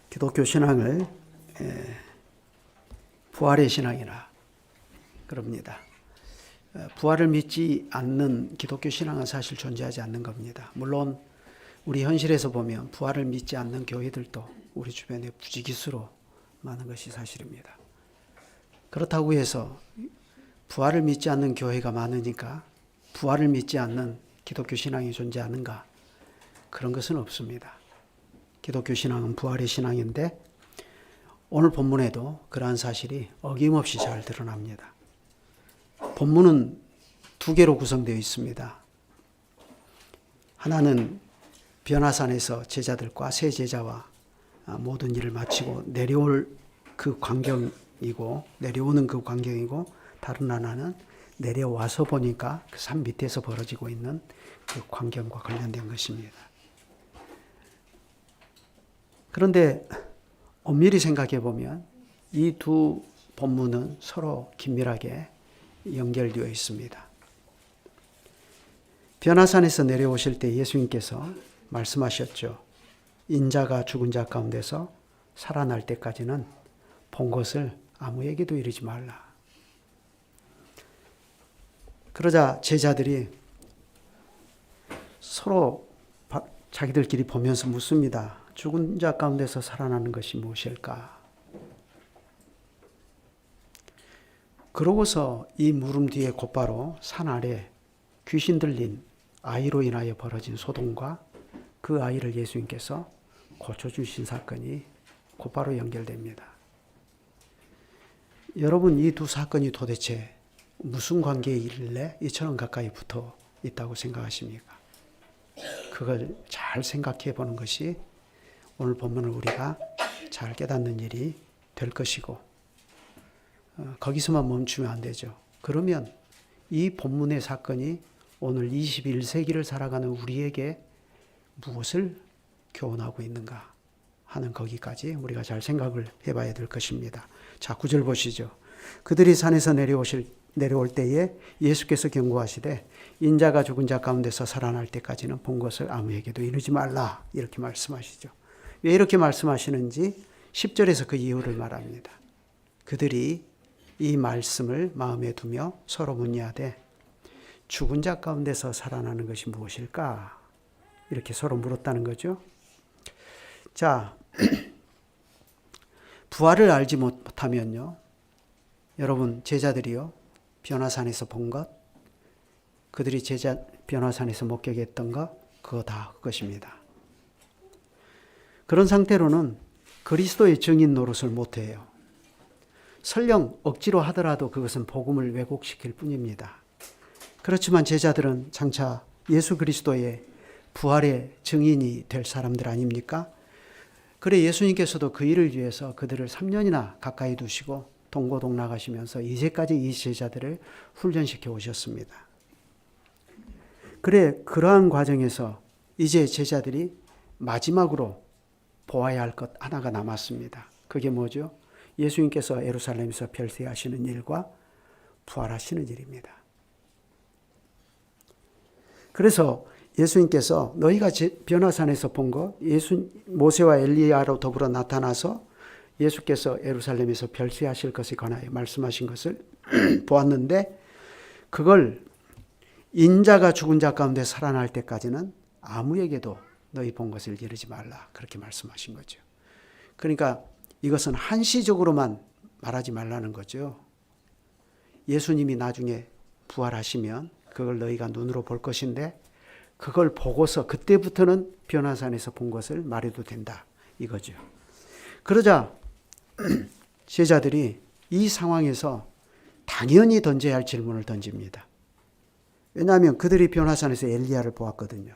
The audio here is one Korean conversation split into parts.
기독교 신앙을 부활의 신앙이라 그럽니다. 부활을 믿지 않는 기독교 신앙은 사실 존재하지 않는 겁니다. 물론 우리 현실에서 보면 부활을 믿지 않는 교회들도 우리 주변에 부지기수로 많은 것이 사실입니다. 그렇다고 해서 부활을 믿지 않는 교회가 많으니까 부활을 믿지 않는 기독교 신앙이 존재하는가? 그런 것은 없습니다. 기독교 신앙은 부활의 신앙인데 오늘 본문에도 그러한 사실이 어김없이 잘 드러납니다. 본문은 두 개로 구성되어 있습니다. 하나는 변화산에서 제자들과 세 제자와 모든 일을 마치고 내려오는 그 광경이고 다른 하나는 내려와서 보니까 그 산 밑에서 벌어지고 있는 그 광경과 관련된 것입니다. 그런데 엄밀히 생각해 보면 이 두 본문은 서로 긴밀하게 연결되어 있습니다. 변화산에서 내려오실 때 예수님께서 말씀하셨죠. 인자가 죽은 자 가운데서 살아날 때까지는 본 것을 아무에게도 이르지 말라. 그러자 제자들이 서로 자기들끼리 보면서 묻습니다. 죽은 자 가운데서 살아나는 것이 무엇일까? 그러고서 이 물음 뒤에 곧바로 산 아래 귀신 들린 아이로 인하여 벌어진 소동과 그 아이를 예수님께서 고쳐주신 사건이 곧바로 연결됩니다. 여러분, 이 두 사건이 도대체 무슨 관계에 있길래 이처럼 가까이 붙어 있다고 생각하십니까? 그걸 잘 생각해 보는 것이 오늘 본문을 우리가 잘 깨닫는 일이 될 것이고 거기서만 멈추면 안 되죠. 그러면 이 본문의 사건이 오늘 21세기를 살아가는 우리에게 무엇을 교훈하고 있는가 하는 거기까지 우리가 잘 생각을 해봐야 될 것입니다. 자, 9절 보시죠. 그들이 산에서 내려올 때에 예수께서 경고하시되 인자가 죽은 자 가운데서 살아날 때까지는 본 것을 아무에게도 이르지 말라 이렇게 말씀하시죠. 왜 이렇게 말씀하시는지 10절에서 그 이유를 말합니다. 그들이 이 말씀을 마음에 두며 서로 문의하되 죽은 자 가운데서 살아나는 것이 무엇일까? 이렇게 서로 물었다는 거죠. 자, 부활을 알지 못하면요. 여러분 제자들이요. 변화산에서 본 것, 그들이 변화산에서 목격했던 것, 그거 다 그것입니다. 그런 상태로는 그리스도의 증인 노릇을 못해요. 설령 억지로 하더라도 그것은 복음을 왜곡시킬 뿐입니다. 그렇지만 제자들은 장차 예수 그리스도의 부활의 증인이 될 사람들 아닙니까? 그래 예수님께서도 그 일을 위해서 그들을 3년이나 가까이 두시고 동고동락하시면서 이제까지 이 제자들을 훈련시켜 오셨습니다. 그래 그러한 과정에서 이제 제자들이 마지막으로 보아야 할 것 하나가 남았습니다. 그게 뭐죠? 예수님께서 예루살렘에서 별세하시는 일과 부활하시는 일입니다. 그래서 예수님께서 너희가 변화산에서 본 것, 모세와 엘리야로 더불어 나타나서 예수께서 예루살렘에서 별세하실 것에 관하여 말씀하신 것을 보았는데 그걸 인자가 죽은 자 가운데 살아날 때까지는 아무에게도 너희 본 것을 이르지 말라 그렇게 말씀하신 거죠. 그러니까 이것은 한시적으로만 말하지 말라는 거죠. 예수님이 나중에 부활하시면 그걸 너희가 눈으로 볼 것인데 그걸 보고서 그때부터는 변화산에서 본 것을 말해도 된다 이거죠. 그러자 제자들이 이 상황에서 당연히 던져야 할 질문을 던집니다. 왜냐하면 그들이 변화산에서 엘리야를 보았거든요.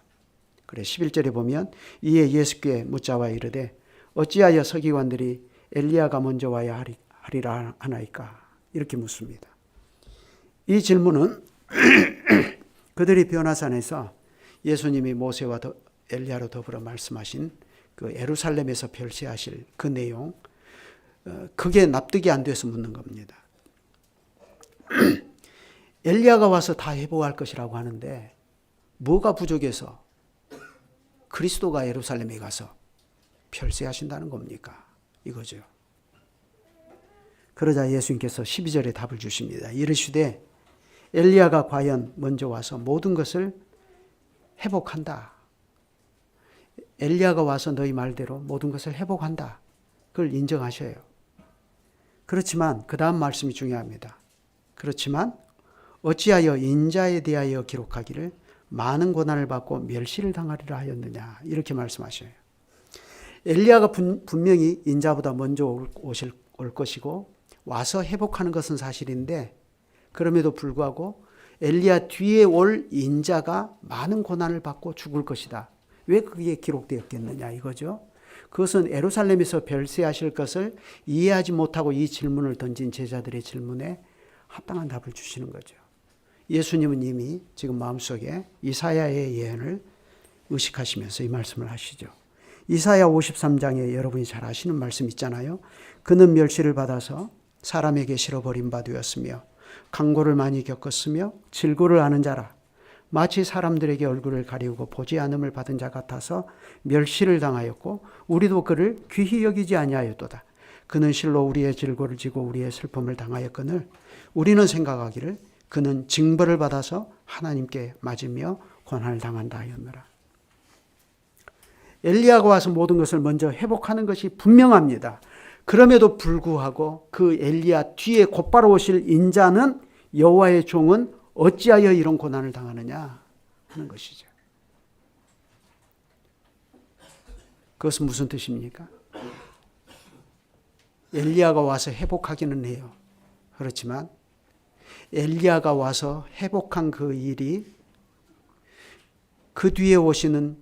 그래 11절에 보면 이에 예수께 묻자와 이르되 어찌하여 서기관들이 엘리야가 먼저 와야 하리라 하나이까 이렇게 묻습니다. 이 질문은 그들이 변화산에서 예수님이 모세와 엘리야로 더불어 말씀하신 그 예루살렘에서 별세하실 그 내용 그게 납득이 안 돼서 묻는 겁니다. 엘리야가 와서 다 회복할 것이라고 하는데 뭐가 부족해서 그리스도가 예루살렘에 가서 별세하신다는 겁니까? 이거죠. 그러자 예수님께서 12절에 답을 주십니다. 이르시되 엘리야가 과연 먼저 와서 모든 것을 회복한다. 엘리야가 와서 너희 말대로 모든 것을 회복한다. 그걸 인정하셔요. 그렇지만 그 다음 말씀이 중요합니다. 그렇지만 어찌하여 인자에 대하여 기록하기를 많은 고난을 받고 멸시를 당하리라 하였느냐, 이렇게 말씀하셔요. 엘리야가 분명히 인자보다 먼저 올 것이고 와서 회복하는 것은 사실인데, 그럼에도 불구하고 엘리야 뒤에 올 인자가 많은 고난을 받고 죽을 것이다. 왜 그게 기록되었겠느냐 이거죠. 그것은 예루살렘에서 별세하실 것을 이해하지 못하고 이 질문을 던진 제자들의 질문에 합당한 답을 주시는 거죠. 예수님은 이미 지금 마음속에 이사야의 예언을 의식하시면서 이 말씀을 하시죠. 이사야 53장에 여러분이 잘 아시는 말씀 있잖아요. 그는 멸시를 받아서 사람에게 실어버린 바 되었으며 강고를 많이 겪었으며 질고를 아는 자라. 마치 사람들에게 얼굴을 가리우고 보지 않음을 받은 자 같아서 멸시를 당하였고 우리도 그를 귀히 여기지 아니하였도다. 그는 실로 우리의 질고를 지고 우리의 슬픔을 당하였거늘 우리는 생각하기를 그는 징벌을 받아서 하나님께 맞으며 고난을 당한다 하였노라. 엘리야가 와서 모든 것을 먼저 회복하는 것이 분명합니다. 그럼에도 불구하고 그 엘리야 뒤에 곧바로 오실 인자는 여호와의 종은 어찌하여 이런 고난을 당하느냐 하는 것이죠. 그것은 무슨 뜻입니까? 엘리야가 와서 회복하기는 해요. 그렇지만 엘리야가 와서 회복한 그 일이 그 뒤에 오시는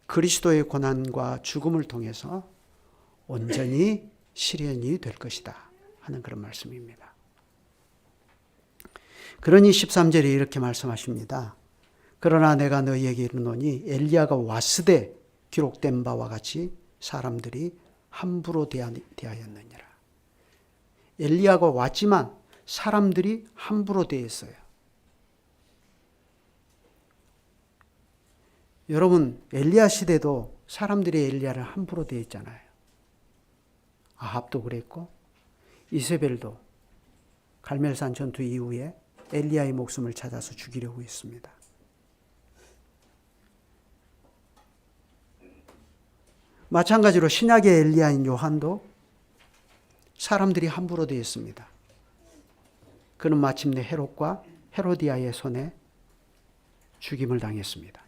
그리스도의 고난과 죽음을 통해서 온전히 실현이 될 것이다 하는 그런 말씀입니다. 그러니 13절에 이렇게 말씀하십니다. 그러나 내가 너희에게 이르노니 엘리야가 왔으되 기록된 바와 같이 사람들이 함부로 대하였느니라. 엘리야가 왔지만 사람들이 함부로 대했어요. 여러분, 엘리야 시대도 사람들이 엘리야를 함부로 대했잖아요. 아합도 그랬고 이세벨도 갈멜산 전투 이후에 엘리야의 목숨을 찾아서 죽이려고 했습니다. 마찬가지로 신약의 엘리야인 요한도 사람들이 함부로 대했습니다. 그는 마침내 헤롯과 헤로디아의 손에 죽임을 당했습니다.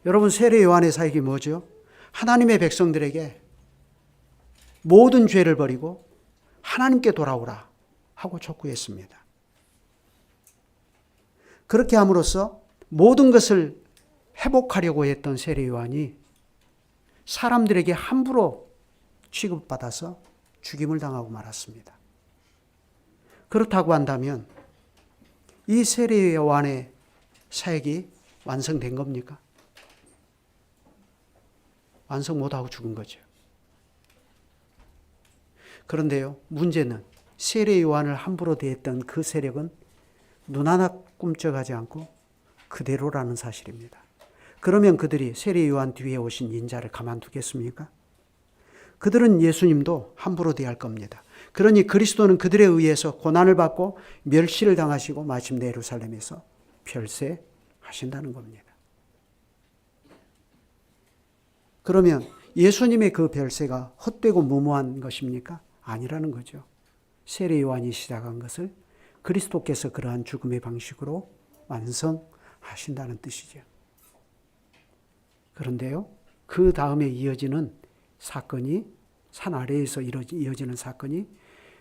여러분, 세례 요한의 사역이 뭐죠? 하나님의 백성들에게 모든 죄를 버리고 하나님께 돌아오라 하고 촉구했습니다. 그렇게 함으로써 모든 것을 회복하려고 했던 세례 요한이 사람들에게 함부로 취급받아서 죽임을 당하고 말았습니다. 그렇다고 한다면 이 세례 요한의 사역이 완성된 겁니까? 완성 못하고 죽은 거죠. 그런데요, 문제는 세례 요한을 함부로 대했던 그 세력은 눈 하나 꿈쩍하지 않고 그대로라는 사실입니다. 그러면 그들이 세례 요한 뒤에 오신 인자를 가만두겠습니까? 그들은 예수님도 함부로 대할 겁니다. 그러니 그리스도는 그들에 의해서 고난을 받고 멸시를 당하시고 마침내 예루살렘에서 별세하신다는 겁니다. 그러면 예수님의 그 별세가 헛되고 무모한 것입니까? 아니라는 거죠. 세례 요한이 시작한 것을 그리스도께서 그러한 죽음의 방식으로 완성하신다는 뜻이죠. 그런데요, 그 다음에 이어지는 사건이, 산 아래에서 이어지는 사건이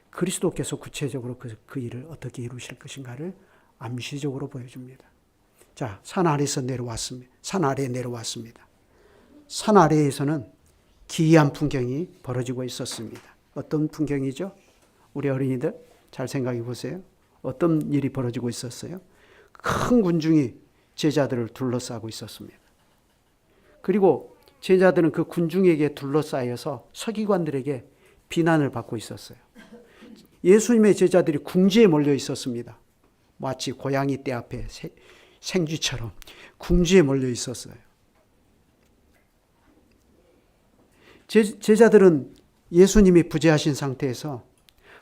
그리스도께서 구체적으로 그 일을 어떻게 이루실 것인가를 암시적으로 보여줍니다. 자, 산 아래에서 내려왔습니다. 산 아래에 내려왔습니다. 산 아래에서는 기이한 풍경이 벌어지고 있었습니다. 어떤 풍경이죠? 우리 어린이들 잘 생각해 보세요. 어떤 일이 벌어지고 있었어요? 큰 군중이 제자들을 둘러싸고 있었습니다. 그리고 제자들은 그 군중에게 둘러싸여서 서기관들에게 비난을 받고 있었어요. 예수님의 제자들이 궁지에 몰려 있었습니다. 마치 고양이 떼 앞에 생쥐처럼 궁지에 몰려 있었어요. 제자들은 예수님이 부재하신 상태에서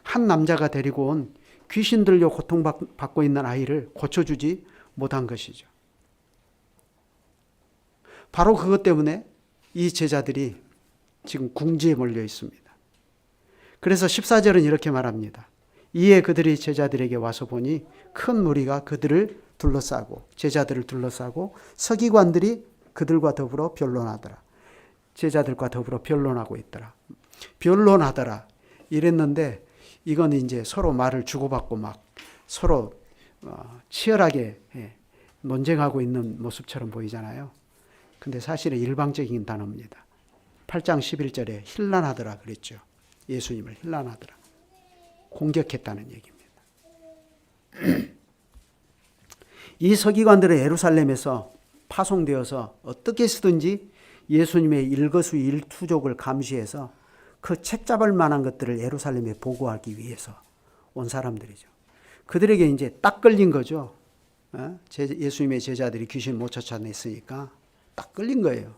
한 남자가 데리고 온 귀신 들려 고통받고 있는 아이를 고쳐주지 못한 것이죠. 바로 그것 때문에 이 제자들이 지금 궁지에 몰려 있습니다. 그래서 14절은 이렇게 말합니다. 이에 그들이 제자들에게 와서 보니 큰 무리가 그들을 둘러싸고 제자들을 둘러싸고 서기관들이 그들과 더불어 변론하더라. 제자들과 더불어 변론하고 있더라. 변론하더라 이랬는데 이건 이제 서로 말을 주고받고 막 서로 치열하게 논쟁하고 있는 모습처럼 보이잖아요. 근데 사실은 일방적인 단어입니다. 8장 11절에 힐난하더라 그랬죠. 예수님을 힐난하더라. 공격했다는 얘기입니다. 이 서기관들은 예루살렘에서 파송되어서 어떻게 해서든지 예수님의 일거수일투족을 감시해서 그 책잡을 만한 것들을 예루살렘에 보고하기 위해서 온 사람들이죠. 그들에게 이제 딱 걸린 거죠. 예수님의 제자들이 귀신 못 쫓아냈으니까 딱 걸린 거예요.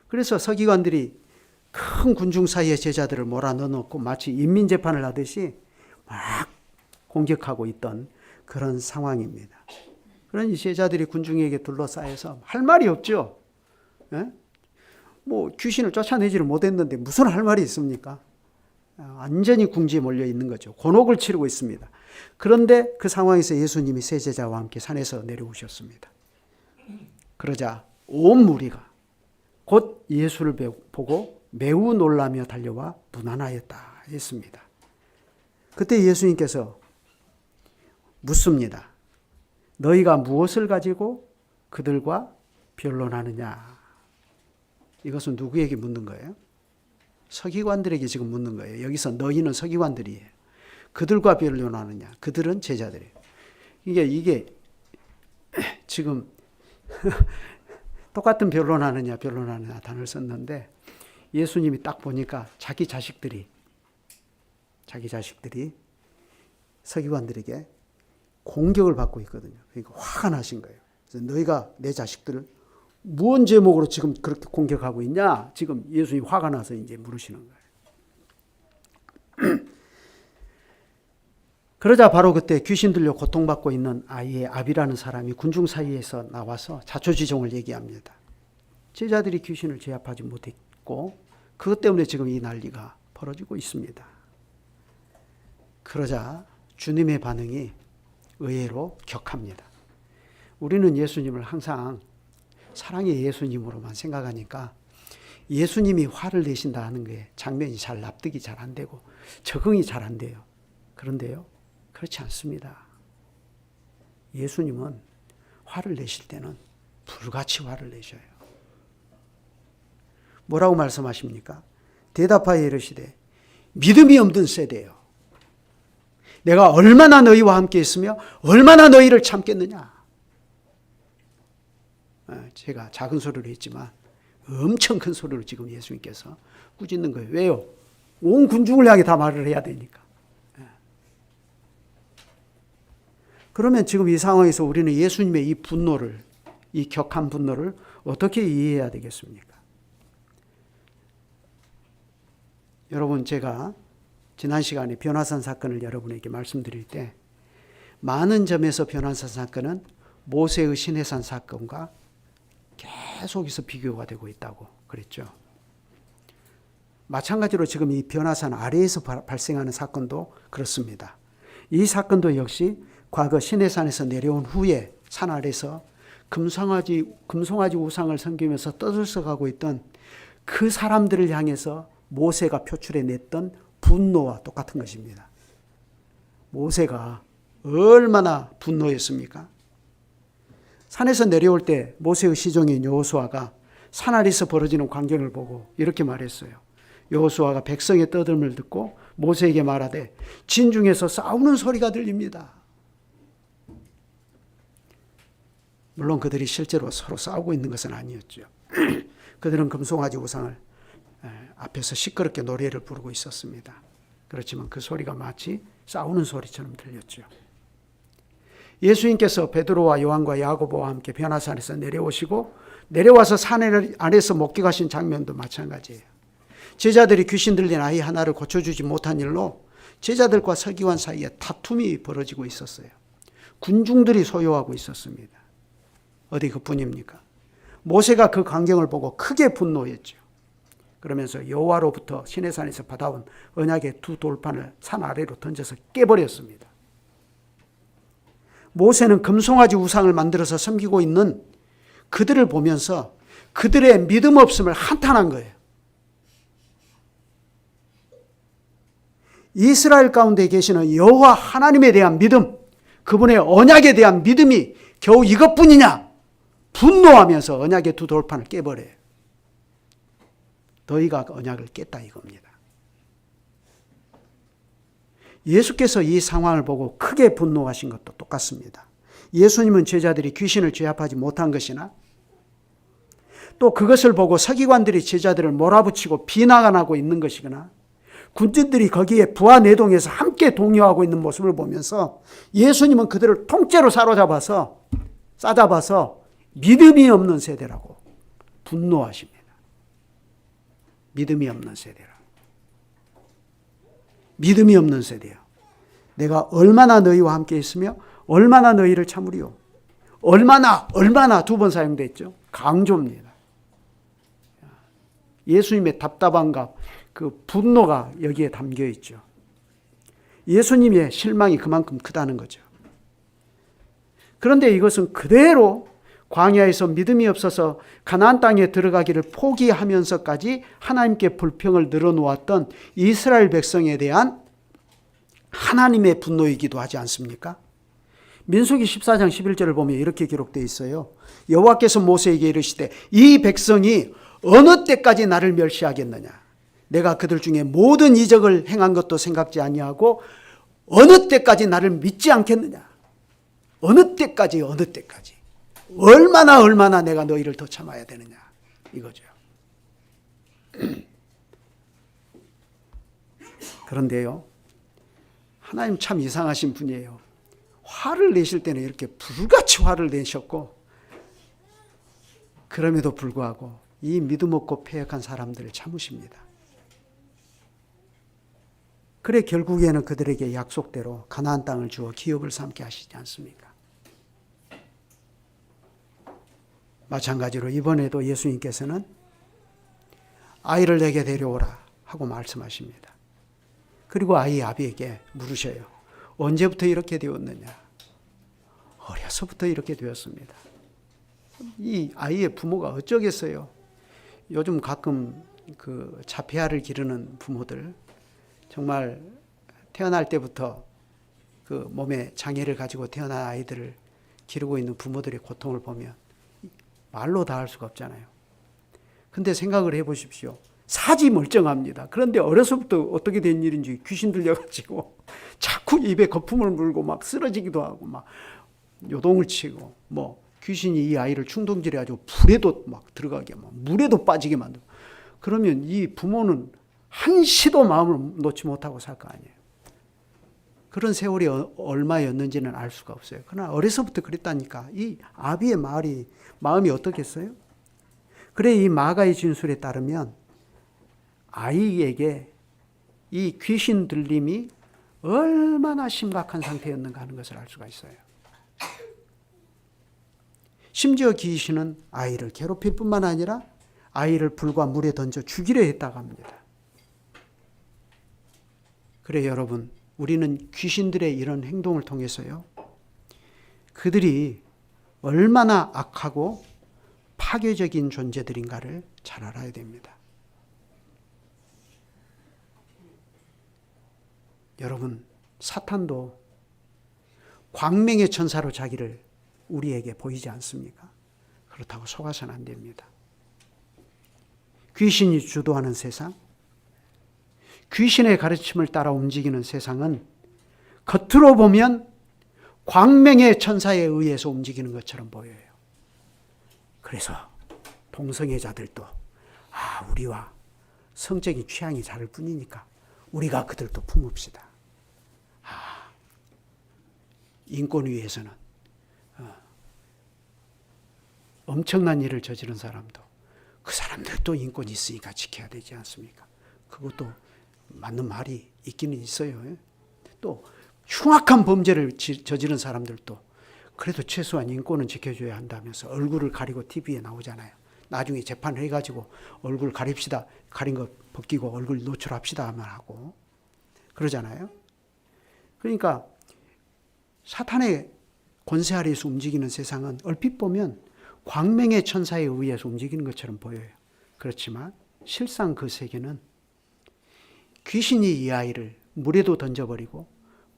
그래서 서기관들이 큰 군중 사이에 제자들을 몰아넣어놓고 마치 인민재판을 하듯이 막 공격하고 있던 그런 상황입니다. 그러니 제자들이 군중에게 둘러싸여서 할 말이 없죠. 뭐 귀신을 쫓아내지를 못했는데 무슨 할 말이 있습니까? 완전히 궁지에 몰려 있는 거죠. 곤혹을 치르고 있습니다. 그런데 그 상황에서 예수님이 세 제자와 함께 산에서 내려오셨습니다. 그러자 온 무리가 곧 예수를 보고 매우 놀라며 달려와 문안하였다 했습니다. 그때 예수님께서 묻습니다. 너희가 무엇을 가지고 그들과 변론하느냐? 이것은 누구에게 묻는 거예요? 서기관들에게 지금 묻는 거예요. 여기서 너희는 서기관들이에요. 그들과 변론하느냐? 그들은 제자들이에요. 이게 지금 똑같은 변론하느냐 단어를 썼는데 예수님이 딱 보니까 자기 자식들이 서기관들에게 공격을 받고 있거든요. 그러니까 화가 나신 거예요. 그래서 너희가 내 자식들을 무슨 제목으로 지금 그렇게 공격하고 있냐? 지금 예수님이 화가 나서 이제 물으시는 거예요. 그러자 바로 그때 귀신 들려 고통받고 있는 아이의 아비라는 사람이 군중 사이에서 나와서 자초지종을 얘기합니다. 제자들이 귀신을 제압하지 못했고 그것 때문에 지금 이 난리가 벌어지고 있습니다. 그러자 주님의 반응이 의외로 격합니다. 우리는 예수님을 항상 사랑의 예수님으로만 생각하니까 예수님이 화를 내신다 하는 게 장면이 잘 납득이 잘 안 되고 적응이 잘 안 돼요. 그런데요, 그렇지 않습니다. 예수님은 화를 내실 때는 불같이 화를 내셔요. 뭐라고 말씀하십니까? 대답하여 이르시되 믿음이 없는 세대요. 내가 얼마나 너희와 함께 있으며 얼마나 너희를 참겠느냐. 제가 작은 소리로 했지만 엄청 큰 소리로 지금 예수님께서 꾸짖는 거예요. 왜요? 온 군중을 향해 다 말을 해야 되니까. 그러면 지금 이 상황에서 우리는 예수님의 이 분노를, 이 격한 분노를 어떻게 이해해야 되겠습니까? 여러분, 제가 지난 시간에 변화산 사건을 여러분에게 말씀드릴 때 많은 점에서 변화산 사건은 모세의 시내산 사건과 계속해서 비교가 되고 있다고 그랬죠. 마찬가지로 지금 이 변화산 아래에서 발생하는 사건도 그렇습니다. 이 사건도 역시 과거 시내산에서 내려온 후에 산 아래서 금송아지 우상을 섬기면서 떠들썩하고 있던 그 사람들을 향해서 모세가 표출해냈던 분노와 똑같은 것입니다. 모세가 얼마나 분노했습니까? 산에서 내려올 때 모세의 시종인 여호수아가 산 아래에서 벌어지는 광경을 보고 이렇게 말했어요. 여호수아가 백성의 떠들음을 듣고 모세에게 말하되 진중에서 싸우는 소리가 들립니다. 물론 그들이 실제로 서로 싸우고 있는 것은 아니었죠. 그들은 금송아지 우상을 앞에서 시끄럽게 노래를 부르고 있었습니다. 그렇지만 그 소리가 마치 싸우는 소리처럼 들렸죠. 예수님께서 베드로와 요한과 야고보와 함께 변화산에서 내려오시고 내려와서 산 안에서 목격하신 장면도 마찬가지예요. 제자들이 귀신 들린 아이 하나를 고쳐주지 못한 일로 제자들과 서기관 사이에 다툼이 벌어지고 있었어요. 군중들이 소요하고 있었습니다. 어디 그뿐입니까? 모세가 그 광경을 보고 크게 분노했죠. 그러면서 여호와로부터 시내산에서 받아온 언약의 두 돌판을 산 아래로 던져서 깨버렸습니다. 모세는 금송아지 우상을 만들어서 섬기고 있는 그들을 보면서 그들의 믿음 없음을 한탄한 거예요. 이스라엘 가운데 계시는 여호와 하나님에 대한 믿음, 그분의 언약에 대한 믿음이 겨우 이것뿐이냐? 분노하면서 언약의 두 돌판을 깨버려요. 너희가 언약을 깼다 이겁니다. 예수께서 이 상황을 보고 크게 분노하신 것도 똑같습니다. 예수님은 제자들이 귀신을 제압하지 못한 것이나 또 그것을 보고 서기관들이 제자들을 몰아붙이고 비난하고 있는 것이거나 군진들이 거기에 부하내동에서 함께 동요하고 있는 모습을 보면서 예수님은 그들을 통째로 싸잡아서 믿음이 없는 세대라고 분노하십니다. 믿음이 없는 세대라. 믿음이 없는 세대야. 내가 얼마나 너희와 함께 있으며 얼마나 너희를 참으리요. 얼마나 두 번 사용됐죠. 강조입니다. 예수님의 답답함과 그 분노가 여기에 담겨 있죠. 예수님의 실망이 그만큼 크다는 거죠. 그런데 이것은 그대로 광야에서 믿음이 없어서 가나안 땅에 들어가기를 포기하면서까지 하나님께 불평을 늘어놓았던 이스라엘 백성에 대한 하나님의 분노이기도 하지 않습니까? 민수기 14장 11절을 보면 이렇게 기록되어 있어요. 여호와께서 모세에게 이르시되 이 백성이 어느 때까지 나를 멸시하겠느냐? 내가 그들 중에 모든 이적을 행한 것도 생각지 아니하고 어느 때까지 나를 믿지 않겠느냐? 어느 때까지 얼마나 내가 너희를 더 참아야 되느냐 이거죠. 그런데요, 하나님 참 이상하신 분이에요. 화를 내실 때는 이렇게 불같이 화를 내셨고 그럼에도 불구하고 이 믿음 없고 패역한 사람들을 참으십니다. 그래 결국에는 그들에게 약속대로 가나안 땅을 주어 기업을 삼게 하시지 않습니까? 마찬가지로 이번에도 예수님께서는 아이를 내게 데려오라 하고 말씀하십니다. 그리고 아이 아비에게 물으셔요. 언제부터 이렇게 되었느냐? 어려서부터 이렇게 되었습니다. 이 아이의 부모가 어쩌겠어요? 요즘 가끔 그 자폐아를 기르는 부모들, 정말 태어날 때부터 그 몸에 장애를 가지고 태어난 아이들을 기르고 있는 부모들의 고통을 보면 말로 다 할 수가 없잖아요. 근데 생각을 해보십시오. 사지 멀쩡합니다. 그런데 어려서부터 어떻게 된 일인지 귀신 들려가지고 자꾸 입에 거품을 물고 막 쓰러지기도 하고 막 요동을 치고 뭐 귀신이 이 아이를 충동질해가지고 불에도 막 들어가게 막 물에도 빠지게 만들고 그러면 이 부모는 한시도 마음을 놓지 못하고 살 거 아니에요. 그런 세월이 얼마였는지는 알 수가 없어요. 그러나 어려서부터 그랬다니까. 이 아비의 마음이 어떻겠어요? 그래 이 마가의 진술에 따르면 아이에게 이 귀신 들림이 얼마나 심각한 상태였는가 하는 것을 알 수가 있어요. 심지어 귀신은 아이를 괴롭힐 뿐만 아니라 아이를 불과 물에 던져 죽이려 했다고 합니다. 그래 여러분, 우리는 귀신들의 이런 행동을 통해서요, 그들이 얼마나 악하고 파괴적인 존재들인가를 잘 알아야 됩니다. 여러분, 사탄도 광명의 천사로 자기를 우리에게 보이지 않습니까? 그렇다고 속아서는 안 됩니다. 귀신이 주도하는 세상, 귀신의 가르침을 따라 움직이는 세상은 겉으로 보면 광명의 천사에 의해서 움직이는 것처럼 보여요. 그래서 동성애자들도 우리와 성적인 취향이 다를 뿐이니까 우리가 그들도 품읍시다. 인권위에서는 엄청난 일을 저지른 사람도 그 사람들도 인권이 있으니까 지켜야 되지 않습니까? 그것도 맞는 말이 있기는 있어요. 또 흉악한 범죄를 저지른 사람들도 그래도 최소한 인권은 지켜줘야 한다면서 얼굴을 가리고 TV에 나오잖아요. 나중에 재판을 해가지고 얼굴 가립시다. 가린 거 벗기고 얼굴 노출합시다 하면 하고 그러잖아요. 그러니까 사탄의 권세 아래에서 움직이는 세상은 얼핏 보면 광명의 천사에 의해서 움직이는 것처럼 보여요. 그렇지만 실상 그 세계는 귀신이 이 아이를 물에도 던져버리고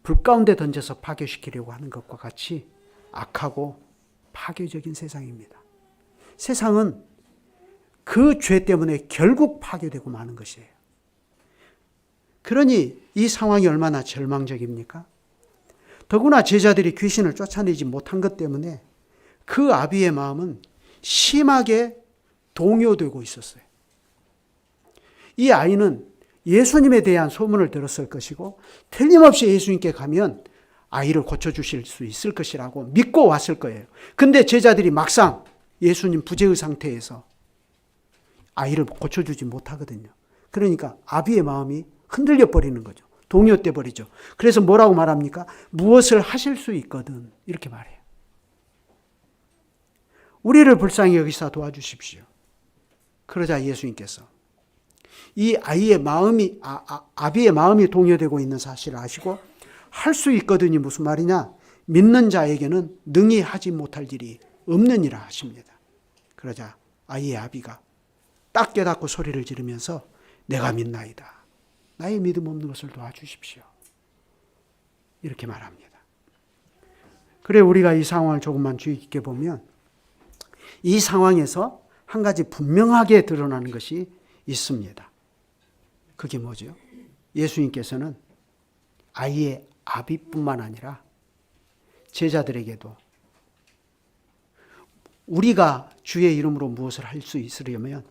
불 가운데 던져서 파괴시키려고 하는 것과 같이 악하고 파괴적인 세상입니다. 세상은 그 죄 때문에 결국 파괴되고 마는 것이에요. 그러니 이 상황이 얼마나 절망적입니까? 더구나 제자들이 귀신을 쫓아내지 못한 것 때문에 그 아비의 마음은 심하게 동요되고 있었어요. 이 아이는 예수님에 대한 소문을 들었을 것이고 틀림없이 예수님께 가면 아이를 고쳐주실 수 있을 것이라고 믿고 왔을 거예요. 근데 제자들이 막상 예수님 부재의 상태에서 아이를 고쳐주지 못하거든요. 그러니까 아비의 마음이 흔들려 버리는 거죠. 동요돼 버리죠. 그래서 뭐라고 말합니까? 무엇을 하실 수 있거든 이렇게 말해요. 우리를 불쌍히 여기사 도와주십시오. 그러자 예수님께서 이 아이의 마음이 아비의 마음이 동요되고 있는 사실을 아시고 할 수 있거든이 무슨 말이냐? 믿는 자에게는 능히 하지 못할 일이 없느니라 하십니다. 그러자 아이의 아비가 딱 깨닫고 소리를 지르면서 내가 믿나이다. 나의 믿음 없는 것을 도와주십시오. 이렇게 말합니다. 그래 우리가 이 상황을 조금만 주의 깊게 보면 이 상황에서 한 가지 분명하게 드러나는 것이 있습니다. 그게 뭐죠? 예수님께서는 아이의 아비뿐만 아니라 제자들에게도 우리가 주의 이름으로 무엇을 할 수 있으려면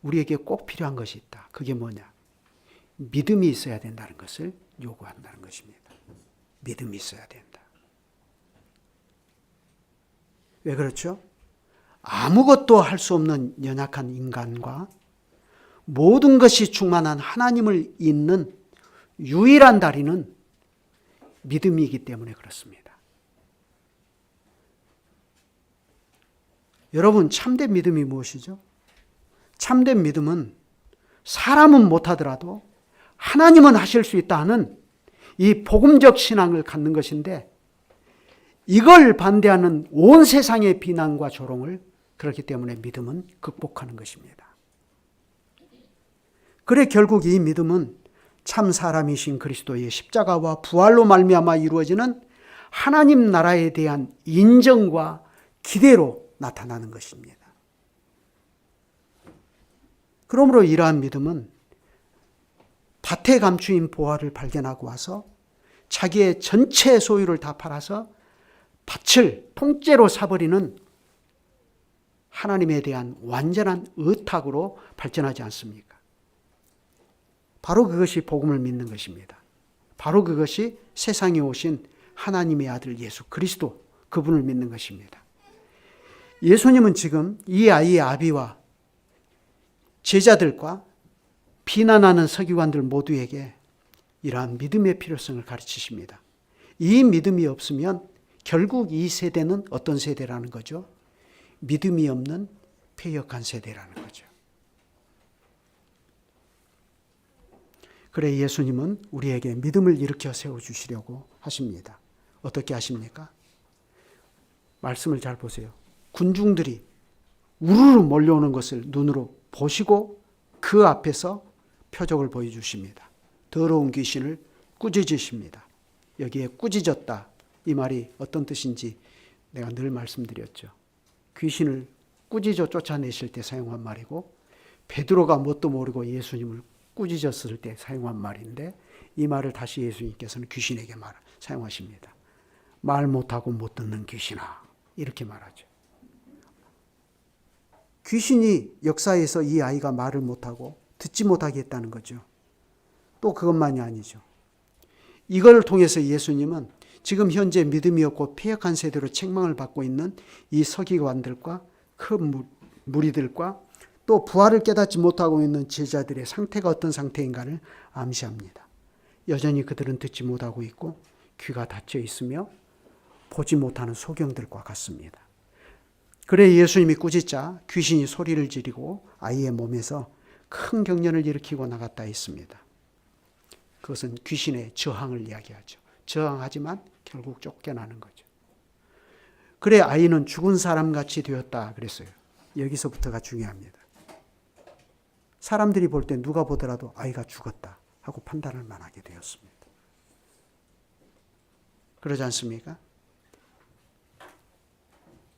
우리에게 꼭 필요한 것이 있다. 그게 뭐냐? 믿음이 있어야 된다는 것을 요구한다는 것입니다. 믿음이 있어야 된다. 왜 그렇죠? 아무것도 할 수 없는 연약한 인간과 모든 것이 충만한 하나님을 잇는 유일한 다리는 믿음이기 때문에 그렇습니다. 여러분, 참된 믿음이 무엇이죠? 참된 믿음은 사람은 못하더라도 하나님은 하실 수 있다 하는 이 복음적 신앙을 갖는 것인데 이걸 반대하는 온 세상의 비난과 조롱을 그렇기 때문에 믿음은 극복하는 것입니다. 그래 결국 이 믿음은 참 사람이신 그리스도의 십자가와 부활로 말미암아 이루어지는 하나님 나라에 대한 인정과 기대로 나타나는 것입니다. 그러므로 이러한 믿음은 밭에 감추인 보화를 발견하고 와서 자기의 전체 소유를 다 팔아서 밭을 통째로 사버리는 하나님에 대한 완전한 의탁으로 발전하지 않습니까? 바로 그것이 복음을 믿는 것입니다. 바로 그것이 세상에 오신 하나님의 아들 예수 그리스도 그분을 믿는 것입니다. 예수님은 지금 이 아이의 아비와 제자들과 비난하는 서기관들 모두에게 이러한 믿음의 필요성을 가르치십니다. 이 믿음이 없으면 결국 이 세대는 어떤 세대라는 거죠? 믿음이 없는 패역한 세대라는 거죠. 그래 예수님은 우리에게 믿음을 일으켜 세워주시려고 하십니다. 어떻게 하십니까? 말씀을 잘 보세요. 군중들이 우르르 몰려오는 것을 눈으로 보시고 그 앞에서 표적을 보여주십니다. 더러운 귀신을 꾸짖으십니다. 여기에 꾸짖었다. 이 말이 어떤 뜻인지 내가 늘 말씀드렸죠. 귀신을 꾸짖어 쫓아내실 때 사용한 말이고 베드로가 뭣도 모르고 예수님을 꾸짖었을 때 사용한 말인데 이 말을 다시 예수님께서는 귀신에게 사용하십니다. 말 못하고 못 듣는 귀신아 이렇게 말하죠. 귀신이 역사에서 이 아이가 말을 못하고 듣지 못하게 했다는 거죠. 또 그것만이 아니죠. 이걸 통해서 예수님은 지금 현재 믿음이 없고 폐역한 세대로 책망을 받고 있는 이 서기관들과 큰 무리들과 또 부활을 깨닫지 못하고 있는 제자들의 상태가 어떤 상태인가를 암시합니다. 여전히 그들은 듣지 못하고 있고 귀가 닫혀 있으며 보지 못하는 소경들과 같습니다. 그래 예수님이 꾸짖자 귀신이 소리를 지르고 아이의 몸에서 큰 경련을 일으키고 나갔다 했습니다. 그것은 귀신의 저항을 이야기하죠. 저항하지만 결국 쫓겨나는 거죠. 그래 아이는 죽은 사람같이 되었다 그랬어요. 여기서부터가 중요합니다. 사람들이 볼 때 누가 보더라도 아이가 죽었다 하고 판단을 하게 되었습니다. 그러지 않습니까?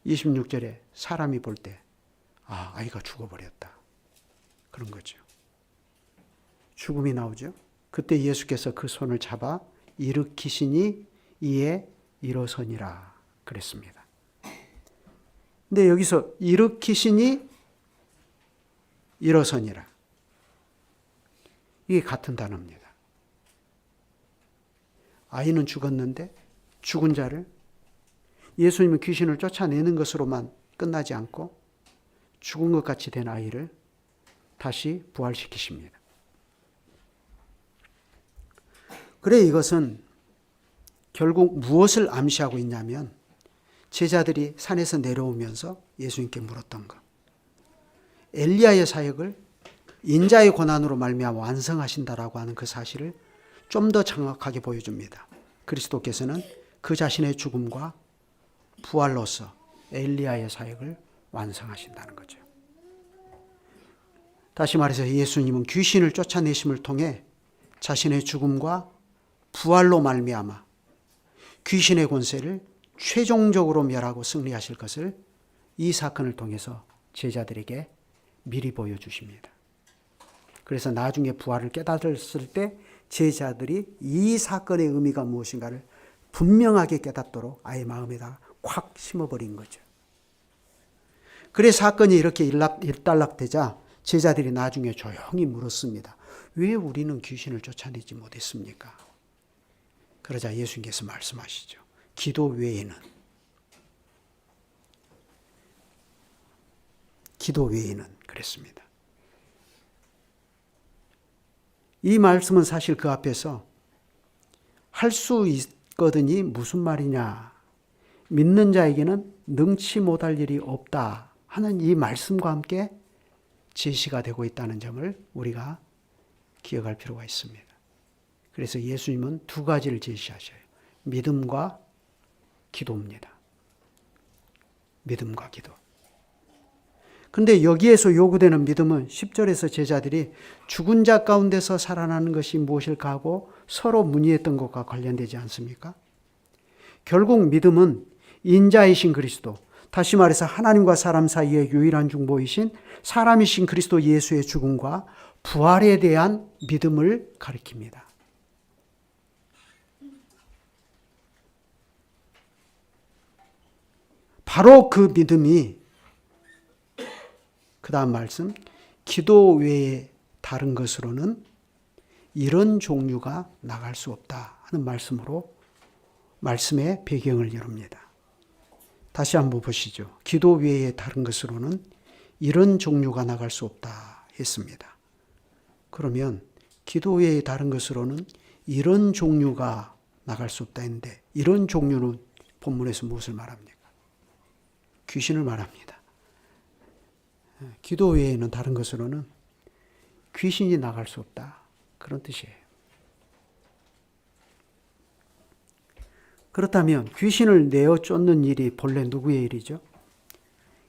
26절에 사람이 볼 때 아이가 죽어버렸다. 그런 거죠. 죽음이 나오죠. 그때 예수께서 그 손을 잡아 일으키시니 이에 일어서니라 그랬습니다. 근데 여기서 일으키시니 일어서니라. 이게 같은 단어입니다. 아이는 죽었는데 죽은 자를 예수님은 귀신을 쫓아내는 것으로만 끝나지 않고 죽은 것 같이 된 아이를 다시 부활시키십니다. 그래 이것은 결국 무엇을 암시하고 있냐면 제자들이 산에서 내려오면서 예수님께 물었던 것. 엘리야의 사역을 인자의 고난으로 말미암아 완성하신다라고 하는 그 사실을 좀 더 정확하게 보여줍니다. 그리스도께서는 그 자신의 죽음과 부활로서 엘리야의 사역을 완성하신다는 거죠. 다시 말해서 예수님은 귀신을 쫓아내심을 통해 자신의 죽음과 부활로 말미암아 귀신의 권세를 최종적으로 멸하고 승리하실 것을 이 사건을 통해서 제자들에게 미리 보여주십니다. 그래서 나중에 부활을 깨달았을 때 제자들이 이 사건의 의미가 무엇인가를 분명하게 깨닫도록 아예 마음에다 콱 심어버린 거죠. 그래 사건이 이렇게 일단락되자 제자들이 나중에 조용히 물었습니다. 왜 우리는 귀신을 쫓아내지 못했습니까? 그러자 예수님께서 말씀하시죠. 기도 외에는 그랬습니다. 이 말씀은 사실 그 앞에서 할 수 있거든이 무슨 말이냐. 믿는 자에게는 능치 못할 일이 없다 하는 이 말씀과 함께 제시가 되고 있다는 점을 우리가 기억할 필요가 있습니다. 그래서 예수님은 두 가지를 제시하셔요. 믿음과 기도입니다. 믿음과 기도. 그런데 여기에서 요구되는 믿음은 10절에서 제자들이 죽은 자 가운데서 살아나는 것이 무엇일까 하고 서로 문의했던 것과 관련되지 않습니까? 결국 믿음은 인자이신 그리스도, 다시 말해서 하나님과 사람 사이의 유일한 중보이신 사람이신 그리스도 예수의 죽음과 부활에 대한 믿음을 가리킵니다. 바로 그 믿음이 그 다음 말씀, 기도 외에 다른 것으로는 이런 종류가 나갈 수 없다 하는 말씀으로 말씀의 배경을 이룹니다. 다시 한번 보시죠. 기도 외에 다른 것으로는 이런 종류가 나갈 수 없다 했습니다. 그러면 기도 외에 다른 것으로는 이런 종류가 나갈 수 없다 했는데 이런 종류는 본문에서 무엇을 말합니까? 귀신을 말합니다. 기도 외에는 다른 것으로는 귀신이 나갈 수 없다. 그런 뜻이에요. 그렇다면 귀신을 내어 쫓는 일이 본래 누구의 일이죠?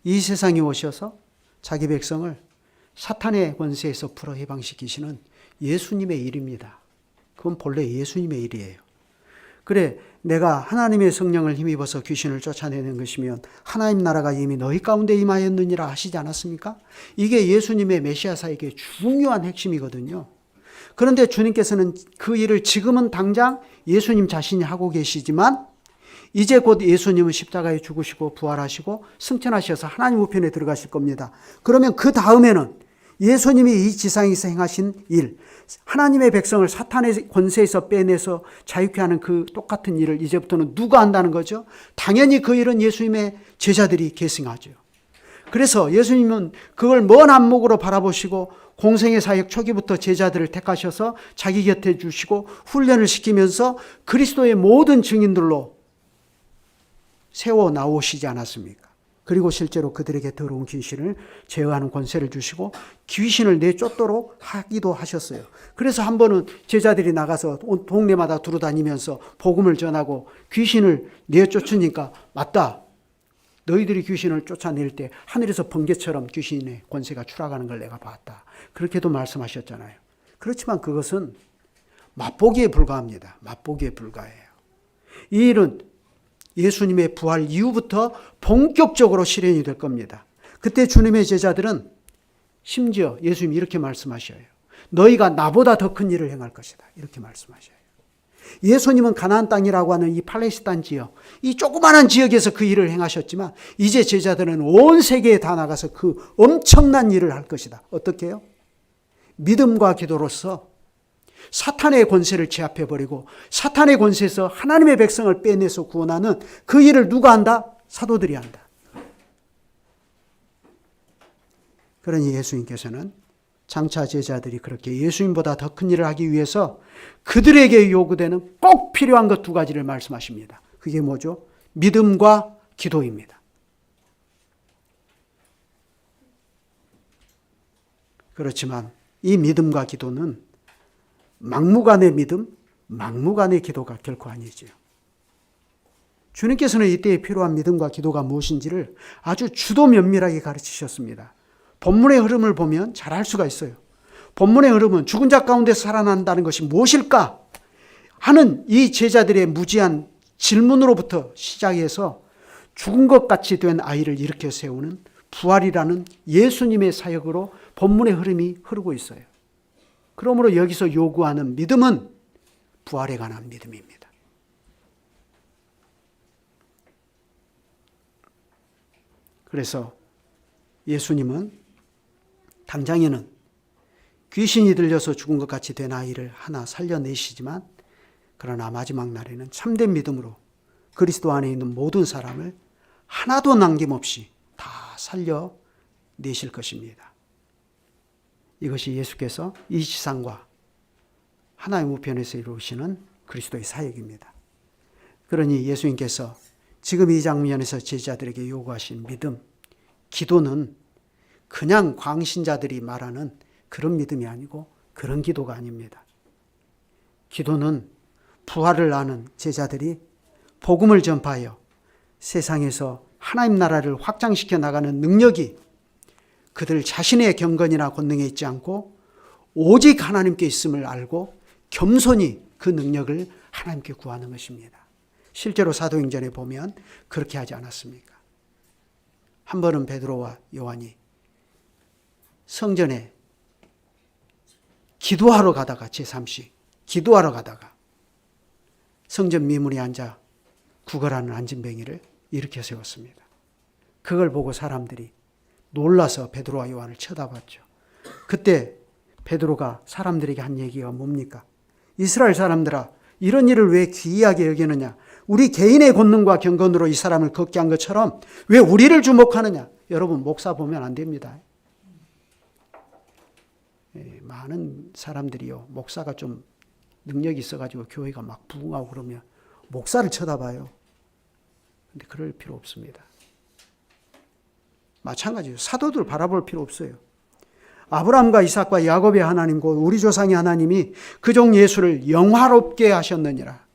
이 세상에 오셔서 자기 백성을 사탄의 권세에서 풀어 해방시키시는 예수님의 일입니다. 그건 본래 예수님의 일이에요. 그래, 내가 하나님의 성령을 힘입어서 귀신을 쫓아내는 것이면 하나님 나라가 이미 너희 가운데 임하였느니라 하시지 않았습니까? 이게 예수님의 메시아 사역의 중요한 핵심이거든요. 그런데 주님께서는 그 일을 지금은 당장 예수님 자신이 하고 계시지만 이제 곧 예수님은 십자가에 죽으시고 부활하시고 승천하셔서 하나님 우편에 들어가실 겁니다. 그러면 그 다음에는 예수님이 이 지상에서 행하신 일, 하나님의 백성을 사탄의 권세에서 빼내서 자유케 하는 그 똑같은 일을 이제부터는 누가 한다는 거죠? 당연히 그 일은 예수님의 제자들이 계승하죠. 그래서 예수님은 그걸 먼 안목으로 바라보시고 공생의 사역 초기부터 제자들을 택하셔서 자기 곁에 주시고 훈련을 시키면서 그리스도의 모든 증인들로 세워 나오시지 않았습니까? 그리고 실제로 그들에게 더러운 귀신을 제어하는 권세를 주시고 귀신을 내쫓도록 하기도 하셨어요. 그래서 한 번은 제자들이 나가서 동네마다 두루다니면서 복음을 전하고 귀신을 내쫓으니까 맞다. 너희들이 귀신을 쫓아낼 때 하늘에서 번개처럼 귀신의 권세가 추락하는 걸 내가 봤다. 그렇게도 말씀하셨잖아요. 그렇지만 그것은 맛보기에 불과합니다. 맛보기에 불과해요. 이 일은 예수님의 부활 이후부터 본격적으로 실현이 될 겁니다. 그때 주님의 제자들은 심지어 예수님이 이렇게 말씀하셔요. 너희가 나보다 더 큰 일을 행할 것이다. 이렇게 말씀하셔요. 예수님은 가나안 땅이라고 하는 이 팔레스타인 지역, 이 조그마한 지역에서 그 일을 행하셨지만 이제 제자들은 온 세계에 다 나가서 그 엄청난 일을 할 것이다. 어떻게 해요? 믿음과 기도로서 사탄의 권세를 제압해버리고 사탄의 권세에서 하나님의 백성을 빼내서 구원하는 그 일을 누가 한다? 사도들이 한다. 그러니 예수님께서는 장차 제자들이 그렇게 예수님보다 더 큰 일을 하기 위해서 그들에게 요구되는 꼭 필요한 것 두 가지를 말씀하십니다. 그게 뭐죠? 믿음과 기도입니다. 그렇지만 이 믿음과 기도는 막무가내 믿음, 막무가내 기도가 결코 아니지요. 주님께서는 이때에 필요한 믿음과 기도가 무엇인지를 아주 주도 면밀하게 가르치셨습니다. 본문의 흐름을 보면 잘 알 수가 있어요. 본문의 흐름은 죽은 자 가운데서 살아난다는 것이 무엇일까 하는 이 제자들의 무지한 질문으로부터 시작해서 죽은 것 같이 된 아이를 일으켜 세우는 부활이라는 예수님의 사역으로 본문의 흐름이 흐르고 있어요. 그러므로 여기서 요구하는 믿음은 부활에 관한 믿음입니다. 그래서 예수님은 당장에는 귀신이 들려서 죽은 것 같이 된 아이를 하나 살려내시지만 그러나 마지막 날에는 참된 믿음으로 그리스도 안에 있는 모든 사람을 하나도 남김없이 다 살려내실 것입니다. 이것이 예수께서 이 지상과 하나의 우편에서 이루시는 그리스도의 사역입니다. 그러니 예수님께서 지금 이 장면에서 제자들에게 요구하신 믿음, 기도는 그냥 광신자들이 말하는 그런 믿음이 아니고 그런 기도가 아닙니다. 기도는 부활을 아는 제자들이 복음을 전파하여 세상에서 하나님 나라를 확장시켜 나가는 능력이 그들 자신의 경건이나 권능에 있지 않고 오직 하나님께 있음을 알고 겸손히 그 능력을 하나님께 구하는 것입니다. 실제로 사도행전에 보면 그렇게 하지 않았습니까? 한 번은 베드로와 요한이 성전에 기도하러 가다가 제3식 기도하러 가다가 성전 미문에 앉아 구걸하는 안진뱅이를 일으켜 세웠습니다. 그걸 보고 사람들이 놀라서 베드로와 요한을 쳐다봤죠. 그때 베드로가 사람들에게 한 얘기가 뭡니까? 이스라엘 사람들아, 이런 일을 왜 기이하게 여기느냐? 우리 개인의 권능과 경건으로 이 사람을 걷게 한 것처럼 왜 우리를 주목하느냐? 여러분, 목사 보면 안 됩니다. 많은 사람들이요, 목사가 좀 능력이 있어가지고 교회가 막 부흥하고 그러면 목사를 쳐다봐요. 근데 그럴 필요 없습니다. 마찬가지예요. 사도들 바라볼 필요 없어요. 아브라함과 이삭과 야곱의 하나님 곧 우리 조상의 하나님이 그 종 예수를 영화롭게 하셨느니라.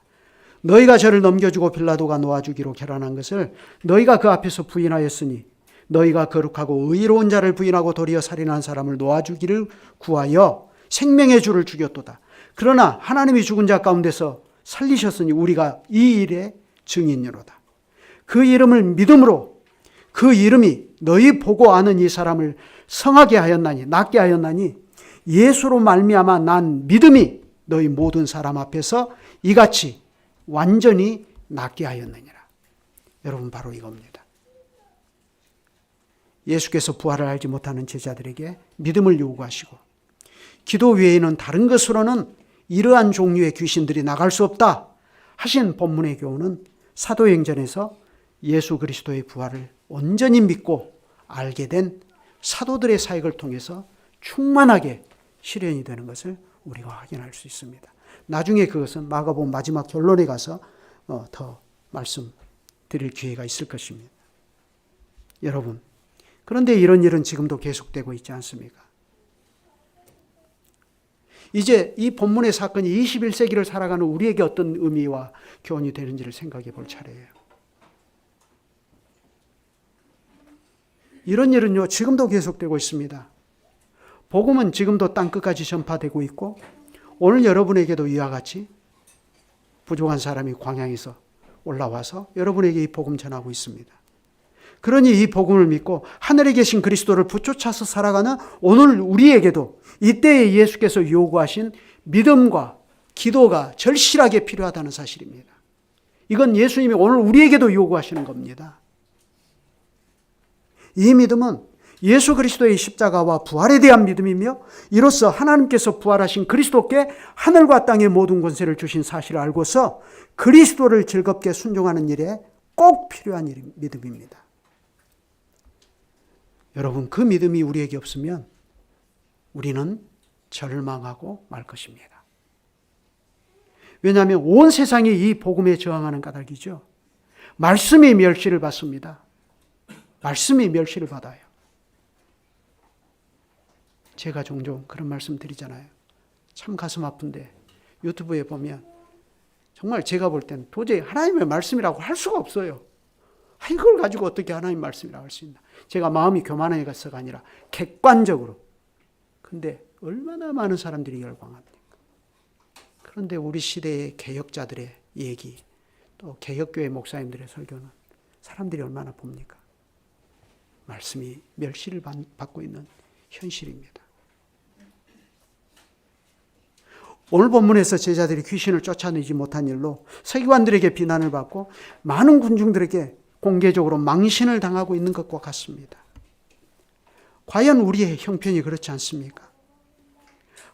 너희가 저를 넘겨주고 빌라도가 놓아주기로 결단한 것을 너희가 그 앞에서 부인하였으니 너희가 거룩하고 의로운 자를 부인하고 도리어 살인한 사람을 놓아주기를 구하여 생명의 주를 죽였도다. 그러나 하나님이 죽은 자 가운데서 살리셨으니 우리가 이 일의 증인이로다. 그 이름을 믿음으로 그 이름이 너희 보고 아는 이 사람을 성하게 하였나니 낫게 하였나니 예수로 말미암아 난 믿음이 너희 모든 사람 앞에서 이같이 완전히 낫게 하였느니라. 여러분, 바로 이겁니다. 예수께서 부활을 알지 못하는 제자들에게 믿음을 요구하시고 기도 외에는 다른 것으로는 이러한 종류의 귀신들이 나갈 수 없다 하신 본문의 교훈은 사도행전에서 예수 그리스도의 부활을 온전히 믿고 알게 된 사도들의 사역을 통해서 충만하게 실현이 되는 것을 우리가 확인할 수 있습니다. 나중에 그것은 마가복음 마지막 결론에 가서 더 말씀드릴 기회가 있을 것입니다. 여러분, 그런데 이런 일은 지금도 계속되고 있지 않습니까? 이제 이 본문의 사건이 21세기를 살아가는 우리에게 어떤 의미와 교훈이 되는지를 생각해 볼 차례예요. 이런 일은요, 지금도 계속되고 있습니다. 복음은 지금도 땅끝까지 전파되고 있고 오늘 여러분에게도 이와 같이 부족한 사람이 광야에서 올라와서 여러분에게 이 복음 전하고 있습니다. 그러니 이 복음을 믿고 하늘에 계신 그리스도를 붙쫓아서 살아가는 오늘 우리에게도 이때에 예수께서 요구하신 믿음과 기도가 절실하게 필요하다는 사실입니다. 이건 예수님이 오늘 우리에게도 요구하시는 겁니다. 이 믿음은 예수 그리스도의 십자가와 부활에 대한 믿음이며 이로써 하나님께서 부활하신 그리스도께 하늘과 땅의 모든 권세를 주신 사실을 알고서 그리스도를 즐겁게 순종하는 일에 꼭 필요한 믿음입니다. 여러분, 그 믿음이 우리에게 없으면 우리는 절망하고 말 것입니다. 왜냐하면 온 세상이 이 복음에 저항하는 까닭이죠. 말씀이 멸시를 받습니다. 말씀이 멸시를 받아요. 제가 종종 그런 말씀 드리잖아요. 참 가슴 아픈데 유튜브에 보면 정말 제가 볼 때는 도저히 하나님의 말씀이라고 할 수가 없어요. 이걸 가지고 어떻게 하나님 말씀이라고 할 수 있나. 제가 마음이 교만해서가 아니라 객관적으로. 근데 얼마나 많은 사람들이 열광합니까? 그런데 우리 시대의 개혁자들의 얘기, 또 개혁교회 목사님들의 설교는 사람들이 얼마나 봅니까? 말씀이 멸시를 받고 있는 현실입니다. 오늘 본문에서 제자들이 귀신을 쫓아내지 못한 일로 서기관들에게 비난을 받고 많은 군중들에게 공개적으로 망신을 당하고 있는 것과 같습니다. 과연 우리의 형편이 그렇지 않습니까?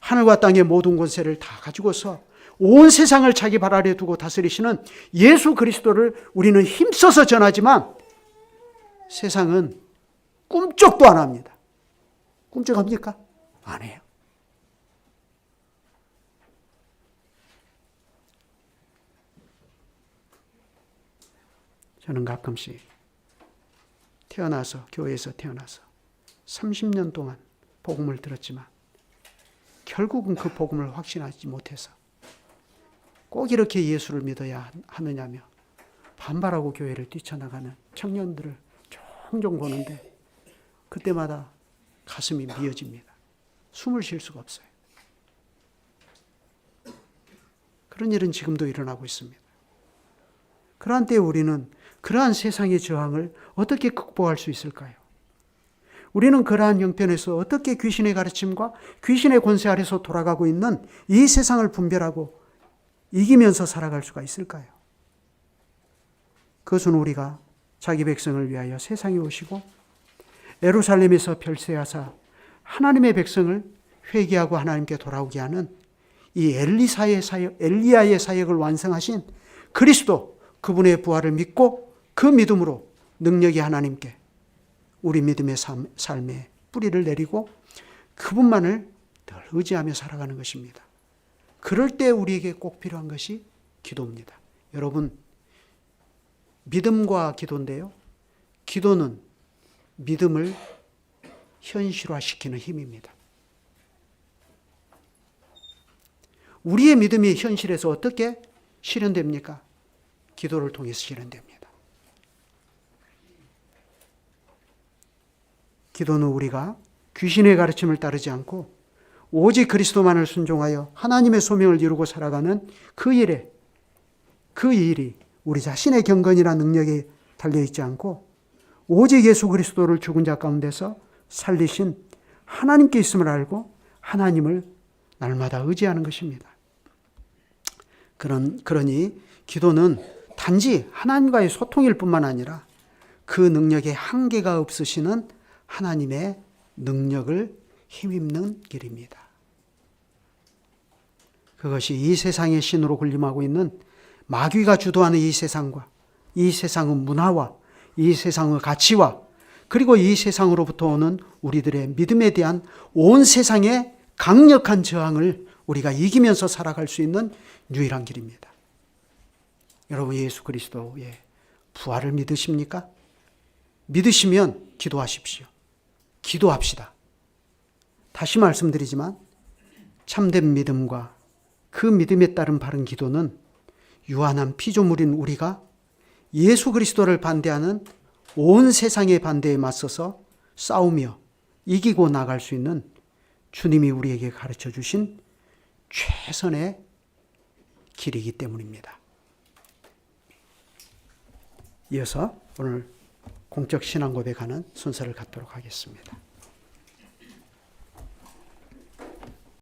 하늘과 땅의 모든 권세를 다 가지고서 온 세상을 자기 발 아래 두고 다스리시는 예수 그리스도를 우리는 힘써서 전하지만 세상은 꿈쩍도 안 합니다. 꿈쩍합니까? 안 해요. 저는 가끔씩 교회에서 태어나서 30년 동안 복음을 들었지만 결국은 그 복음을 확신하지 못해서 꼭 이렇게 예수를 믿어야 하느냐며 반발하고 교회를 뛰쳐나가는 청년들을 종종 보는데 그때마다 가슴이 미어집니다. 숨을 쉴 수가 없어요. 그런 일은 지금도 일어나고 있습니다. 그러한 때에 우리는 그러한 세상의 저항을 어떻게 극복할 수 있을까요? 우리는 그러한 형편에서 어떻게 귀신의 가르침과 귀신의 권세 아래서 돌아가고 있는 이 세상을 분별하고 이기면서 살아갈 수가 있을까요? 그것은 우리가 자기 백성을 위하여 세상에 오시고 예루살렘에서 별세하사 하나님의 백성을 회개하고 하나님께 돌아오게 하는 이 엘리야의 사역을 완성하신 그리스도, 그분의 부활을 믿고 그 믿음으로 능력이 하나님께 우리 믿음의 삶에 뿌리를 내리고 그분만을 늘 의지하며 살아가는 것입니다. 그럴 때 우리에게 꼭 필요한 것이 기도입니다. 여러분, 믿음과 기도인데요. 기도는 믿음을 현실화시키는 힘입니다. 우리의 믿음이 현실에서 어떻게 실현됩니까? 기도를 통해서 실현됩니다. 기도는 우리가 귀신의 가르침을 따르지 않고 오직 그리스도만을 순종하여 하나님의 소명을 이루고 살아가는 그 일이 우리 자신의 경건이나 능력에 달려있지 않고 오직 예수 그리스도를 죽은 자 가운데서 살리신 하나님께 있음을 알고 하나님을 날마다 의지하는 것입니다. 그러니 기도는 단지 하나님과의 소통일 뿐만 아니라 그 능력에 한계가 없으시는 하나님의 능력을 힘입는 길입니다. 그것이 이 세상의 신으로 군림하고 있는 마귀가 주도하는 이 세상과 이 세상의 문화와 이 세상의 가치와 그리고 이 세상으로부터 오는 우리들의 믿음에 대한 온 세상의 강력한 저항을 우리가 이기면서 살아갈 수 있는 유일한 길입니다. 여러분, 예수 그리스도의 부활을 믿으십니까? 믿으시면 기도하십시오. 기도합시다. 다시 말씀드리지만 참된 믿음과 그 믿음에 따른 바른 기도는 유한한 피조물인 우리가 예수 그리스도를 반대하는 온 세상의 반대에 맞서서 싸우며 이기고 나갈 수 있는 주님이 우리에게 가르쳐 주신 최선의 길이기 때문입니다. 이어서 오늘 공적 신앙 고백하는 순서를 갖도록 하겠습니다.